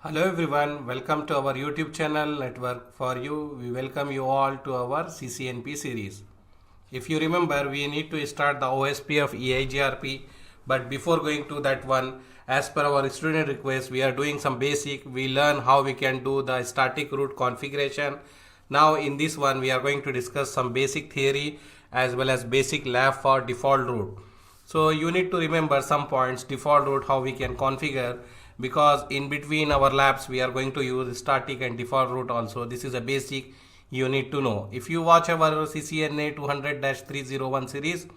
Hello everyone, welcome to our YouTube channel Networkforyou. We welcome you all to our CCNP series. If you remember, we need to start the OSP of EIGRP, but before going to that one, as per our student request, we are doing some basic. We learn how we can do the static root configuration. Now in this one, we are going to discuss some basic theory as well as basic lab for default root. So you need to remember some points, default root, how we can configure, because in between our labs we are going to use static and default root also. This is a basic you need to know. If you watch our CCNA 200-301 series,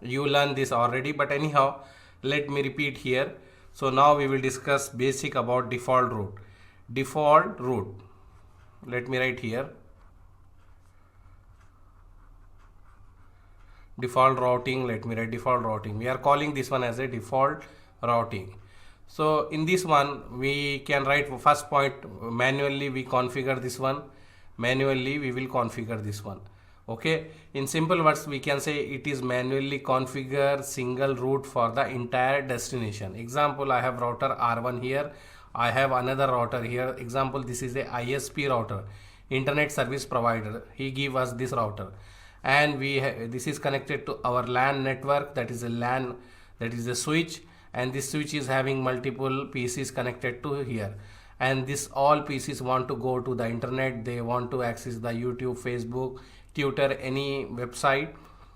you learn this already, but anyhow let me repeat here. So now we will discuss basic about default root. Default root, let me write here. Default routing, let me write default routing. We are calling this one as a default routing. So in this one we can write first point, manually we configure this one, manually we will configure this one. Okay, in simple words we can say it is manually configure single root for the entire destination. Example, I have router R1 here, I have another router here. Example, this is a ISP router, internet service provider. He give us this router, and this is connected to our LAN network, that is a LAN, that is a switch, and this switch is having multiple PCs connected to here, and this all PCs want to go to the internet. They want to access the YouTube, Facebook, Twitter, any website.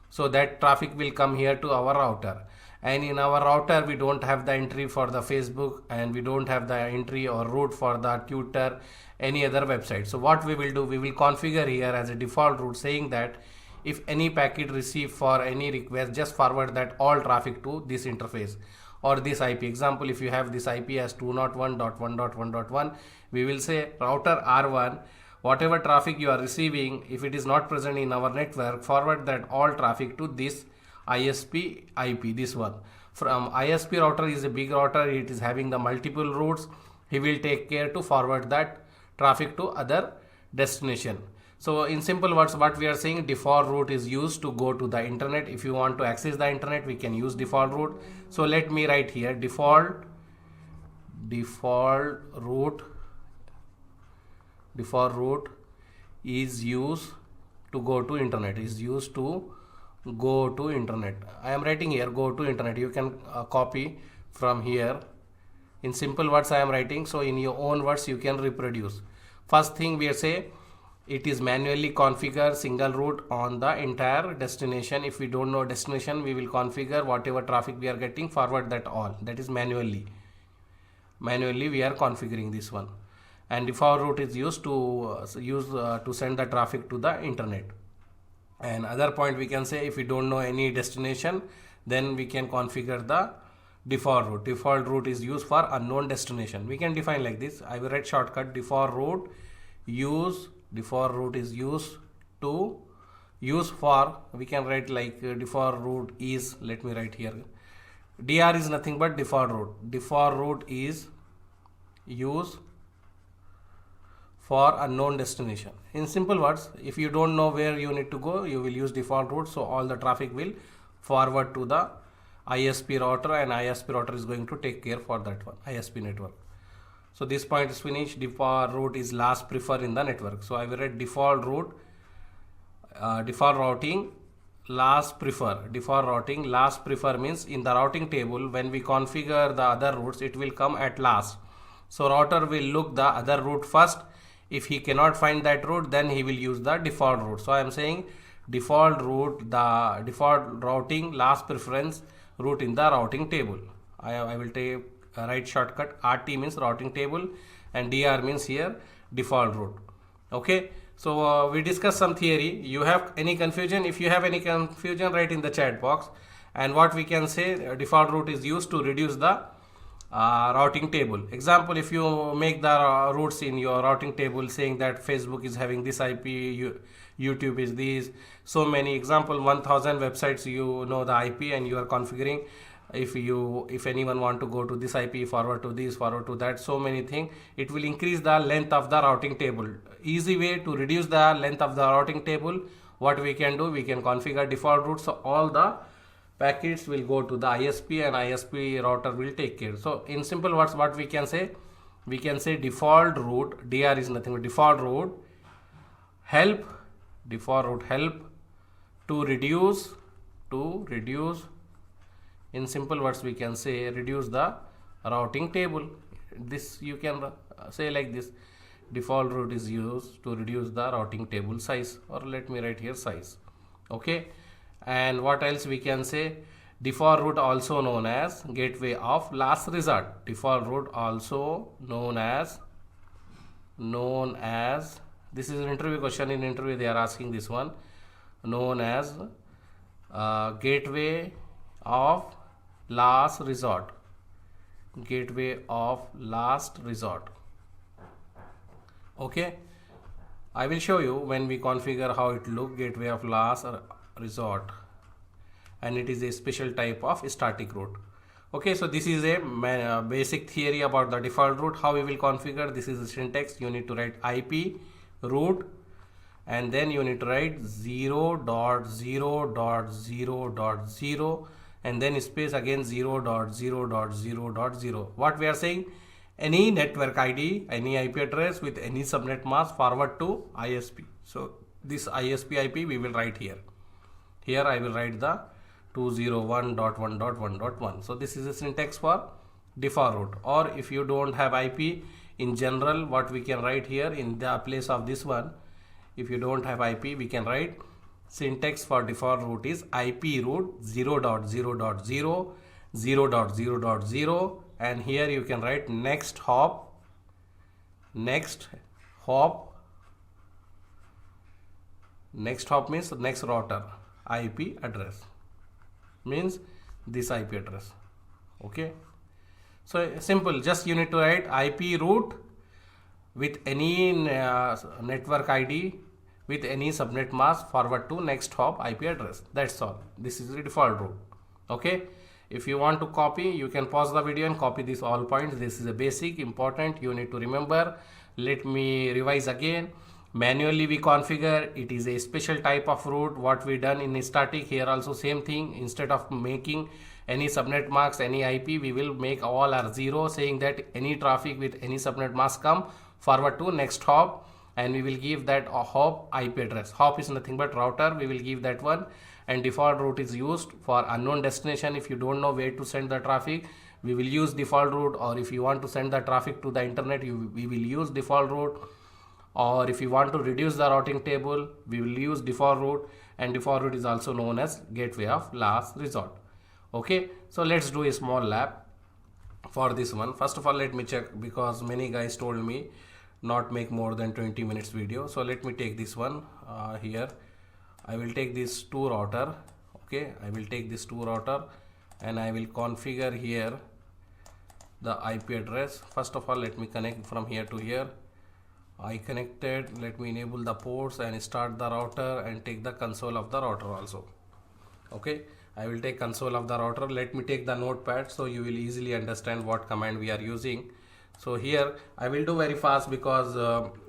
So that traffic will come here to our router, and in our router we don't have the entry for the Facebook, and we don't have the entry or root for the Twitter, any other website. So what we will do, we will configure here as a default root, saying that if any packet received for any request, just forward that all traffic to this interface or this IP. Example, if you have this IP as 201.1.1.1, we will say router R1, whatever traffic you are receiving, if it is not present in our network, forward that all traffic to this ISP IP, this one. From ISP router is a big router, it is having the multiple routes. He will take care to forward that traffic to other destination. So in simple words, what we are saying, default root is used to go to the internet. If you want to access the internet, we can use default root. So let me write here default root is used to go to internet, is used to go to internet. I am writing here go to internet. You can copy from here. In simple words I am writing, so in your own words you can reproduce. First thing we say, it is manually configure single root on the entire destination. If we don't know destination, we will configure whatever traffic we are getting, forward that all. That is manually we are configuring this one. And default root is used to send the traffic to the internet. And other point we can say, if we don't know any destination, then we can configure the default root. Default root is used for unknown destination. We can define like this. I will write shortcut default root is used for, we can write like default root is, let me write here, DR is nothing but default root. Default root is used for unknown destination. In simple words, if you don't know where you need to go, you will use default root, so all the traffic will forward to the ISP router, and ISP router is going to take care for that one, ISP network. So this point is finished. Default root is last prefer in the network. So I will write default root, default routing, last prefer. Default routing, last prefer means in the routing table, when we configure the other routes, it will come at last. So router will look the other route first. If he cannot find that route, then he will use the default route. So I am saying default route, the default routing, last preference route in the routing table. I will take right shortcut. RT means routing table, and DR means here default route. Okay, so we discussed some theory. You have any confusion? If you have any confusion, write in the chat box. And what we can say, default route is used to reduce the routing table. Example, if you make the routes in your routing table saying that Facebook is having this IP, YouTube is this, so many, example 1000 websites, you know the IP and you are configuring. If anyone want to go to this IP, forward to this, forward to that, so many things, it will increase the length of the routing table. Easy way to reduce the length of the routing table, what we can do, we can configure default route, so all the packets will go to the ISP and ISP router will take care. So in simple words, what we can say, we can say default root, dr is nothing but default root help, default root help to reduce, in simple words we can say reduce the routing table. This you can say like this, default root is used to reduce the routing table size, or let me write here size. Okay, and what else we can say, default root also known as gateway of last resort. Default root also known as this is an interview question. In interview they are asking this one, known as gateway of last resort, gateway of last resort. Okay, I will show you when we configure how it look, gateway of last resort, and it is a special type of static root. Okay, so this is a basic theory about the default root. How we will configure, this is the syntax. You need to write IP root, and then you need to write 0.0.0.0, and then space again 0.0.0.0. What we are saying, any network ID, any IP address with any subnet mask forward to ISP. So this ISP IP we will write here. Here I will write the 201.1.1.1. So this is a syntax for default root. Or if you don't have IP in general, what we can write here in the place of this one, if you don't have IP, we can write syntax for default root is IP root 0.0.0, 0.0.0, and here you can write next hop means next router IP address, means this IP address. Okay, so simple, just you need to write IP root with any network ID with any subnet mask forward to next hop IP address. That's all. This is the default root. Okay, if you want to copy, you can pause the video and copy these all points. This is a basic important you need to remember. Let me revise again. Manually we configure, it is a special type of route. What we done in static, here also same thing. Instead of making any subnet masks, any IP, we will make all are 0, saying that any traffic with any subnet mask come forward to next hop, and we will give that a hop IP address. Hop is nothing but router, we will give that one. And default route is used for unknown destination. If you don't know where to send the traffic, we will use default route. Or if you want to send the traffic to the internet, we will use default route. Or if you want to reduce the routing table, we will use default route. And default route is also known as gateway of last resort. Okay, so let's do a small lab for this one. First of all, let me check, because many guys told me not make more than 20 minutes video. So let me take this one here. I will take this 2 router. Okay, I will take this 2 router and I will configure here the IP address. First of all, let me connect from here to here. I connected. Let me enable the ports and start the router and take the console of the router also. Okay, I will take console of the router. Let me take the notepad so you will easily understand what command we are using. So here I will do very fast because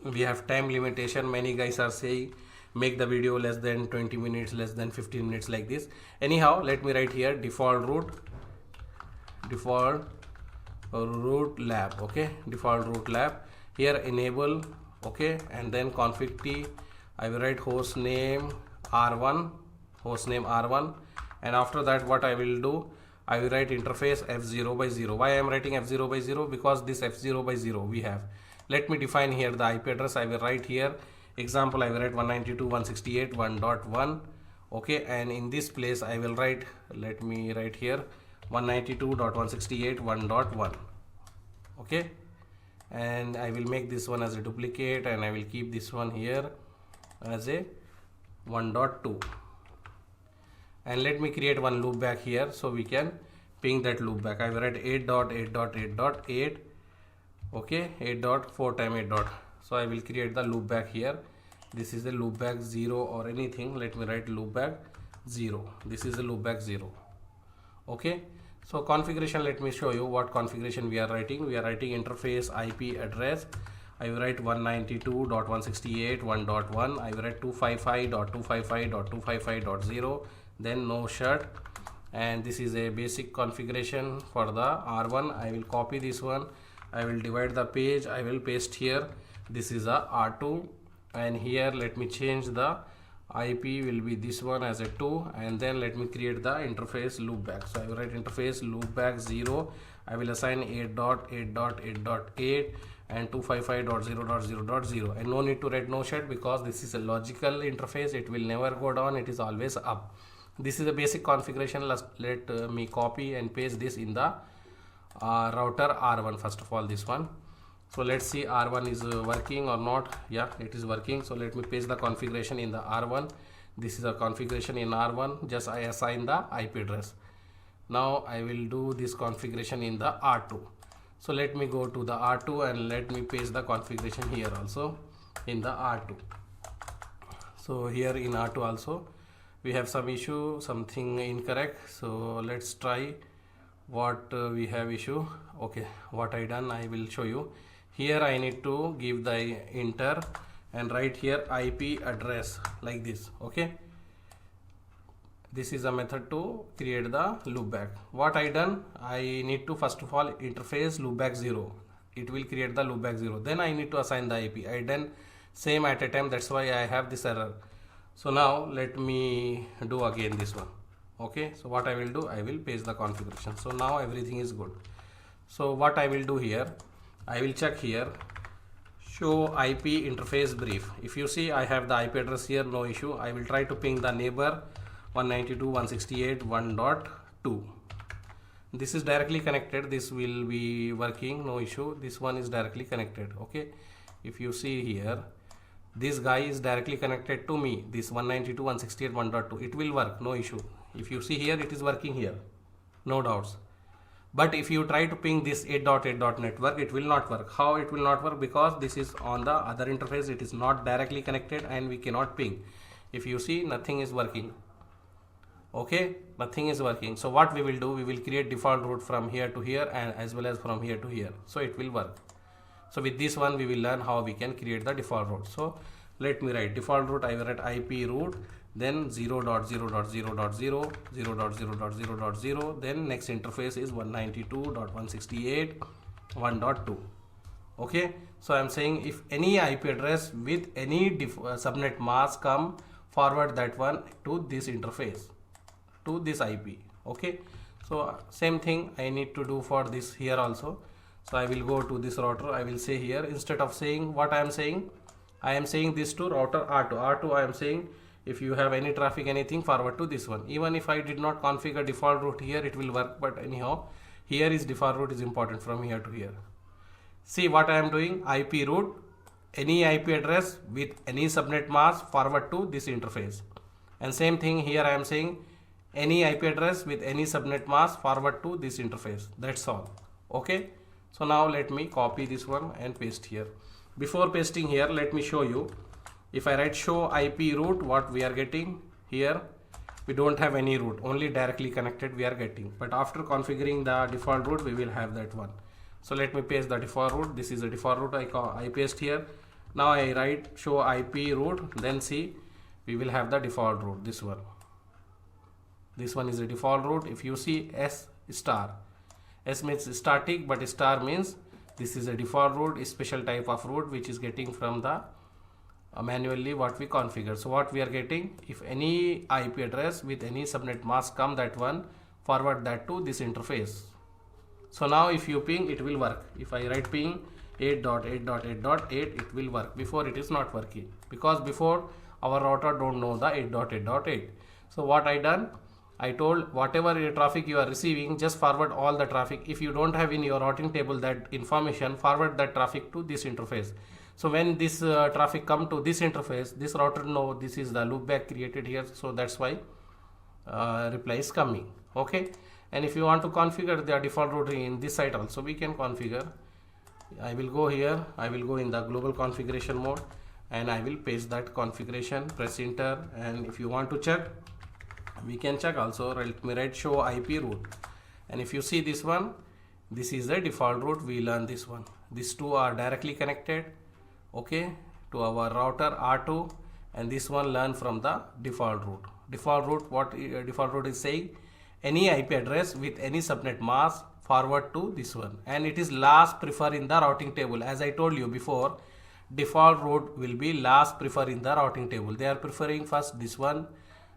we have time limitation. Many guys are saying make the video less than 20 minutes, less than 15 minutes, like this. Anyhow, let me write here default root lab. Okay, default root lab. Here enable. Okay, and then config t. I will write host name R1, and after that what I will do, I will write interface F0/0. Why I am writing F0/0? Because this F0/0 we have. Let me define here the IP address. I will write here example. I will write 192.168.1.1. Okay, and in this place I will write, let me write here 192.168.1.1. okay, and I will make this one as a duplicate and I will keep this one here as a 1.2, and let me create one loop back here so we can ping that loop back. I will write 8.8.8.8. okay, 8.4 times 8. So I will create the loop back here. This is the loop back 0 or anything. Let me write loop back 0. This is the loop back 0. Okay, so configuration, let me show you what configuration we are writing. We are writing interface IP address. I will write 192.168.1.1. I will write 255.255.255.0, then no shut, and this is a basic configuration for the R1. I will copy this one. I will divide the page, I will paste here. This is a R2, and here let me change the IP will be this one as a 2, and then let me create the interface loopback. So I will write interface loopback 0. I will assign 8.8.8.8 and 255.0.0.0, and no need to write no shed because this is a logical interface. It will never go down, it is always up. This is a basic configuration. Let me copy and paste this in the router R1. First of all, this one. So let's see R1 is working or not. Yeah, it is working. So let me paste the configuration in the R1. This is a configuration in R1. Just I assign the IP address. Now I will do this configuration in the R2. So let me go to the R2 and let me paste the configuration here also in the R2. So here in R2 also we have some issue, something incorrect. So let's try what we have issue. Okay, what I done, I will show you. Here I need to give the enter and write here IP address like this. Okay, this is a method to create the loopback. What I done, I need to first of all interface loopback 0. It will create the loopback 0. Then I need to assign the IP. I done same at a time, that's why I have this error. So now let me do again this one. Okay, so what I will do, I will paste the configuration. So now everything is good. So what I will do here, I will check here show IP interface brief. If you see I have the IP address here, no issue. I will try to ping the neighbor 192.168.1.2. This is directly connected, this will be working, no issue. This one is directly connected. Okay, if you see here, this guy is directly connected to me, this 192.168.1.2. it will work, no issue. If you see here, it is working here, no doubts. But if you try to ping this 8.8. network, it will not work. How it will not work? Because this is on the other interface, it is not directly connected and we cannot ping. If you see, nothing is working. Okay, nothing is working. So what we will do, we will create default route from here to here and as well as from here to here. So it will work. So with this one, we will learn how we can create the default route. So let me write default route. I will write IP route, then 0.0.0.0.0, 0.0.0.0, then next interface is 192.168.1.2. Okay, so I am saying if any IP address with any subnet mask come, forward that one to this interface, to this IP. Okay, so same thing I need to do for this here also. So I will go to this router. I will say here, instead of saying what I am saying this to router R2. I am saying if you have any traffic, anything, forward to this one. Even if I did not configure default route here, it will work. But anyhow, here is default route is important from here to here. See what I am doing, IP route, any IP address with any subnet mask, forward to this interface. And same thing here I am saying, any IP address with any subnet mask, forward to this interface. That's all. Okay. So now let me copy this one and paste here. Before pasting here, let me show you. If I write show IP route, what we are getting here, we don't have any route, only directly connected we are getting. But after configuring the default route, we will have that one. So let me paste the default route. This is a default route I paste here. Now I write show IP route, then see, we will have the default route, this one. This one is a default route. If you see S star, S means static, but star means this is a default route, a special type of route which is getting from the manually what we configure. So what we are getting, if any IP address with any subnet mask come, that one, forward that to this interface. So now if you ping, it will work. If I write ping 8.8.8.8, it will work. Before it is not working, because before our router don't know the 8.8.8. So what I done, I told whatever traffic you are receiving, just forward all the traffic. If you don't have in your routing table that information, forward that traffic to this interface. So when this traffic come to this interface, this router know this is the loopback created here. So that's why reply is coming. Okay. And if you want to configure the default route in this site also, we can configure. I will go here. I will go in the global configuration mode and I will paste that configuration, press enter. And if you want to check, we can check also. Let me write show IP route. And if you see this one, this is the default route. We learn this one. These two are directly connected, okay, to our router R2, and this one learn from the default route. Default route, what default route is saying, any IP address with any subnet mask, forward to this one, and it is last prefer in the routing table. As I told you before, default route will be last prefer in the routing table. They are preferring first this one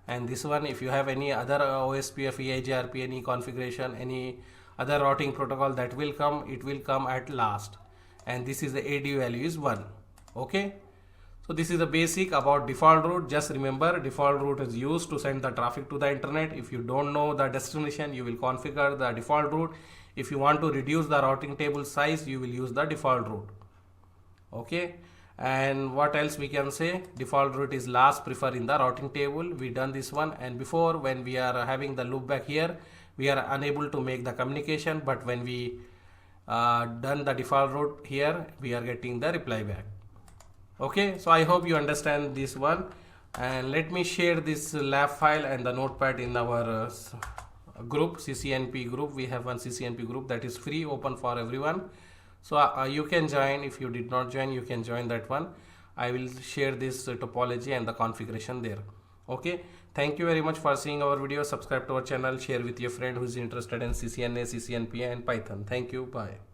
and this one. If you have any other OSPF, EIGRP, any configuration, any other routing protocol that will come, it will come at last, and this is the AD value is 1. Okay, so this is the basic about default route. Just remember, default route is used to send the traffic to the internet. If you don't know the destination, you will configure the default route. If you want to reduce the routing table size, you will use the default route. Okay, and what else we can say? Default route is last prefer in the routing table. We done this one, and before, when we are having the loopback here, we are unable to make the communication, but when we done the default route here, we are getting the reply back. Okay, so I hope you understand this one, and let me share this lab file and the notepad in our group, CCNP group. We have one CCNP group that is free, open for everyone. So you can join. If you did not join, you can join that one. I will share this topology and the configuration there. Okay, thank you very much for seeing our video. Subscribe to our channel, share with your friend who is interested in CCNA, CCNP and Python. Thank you. Bye.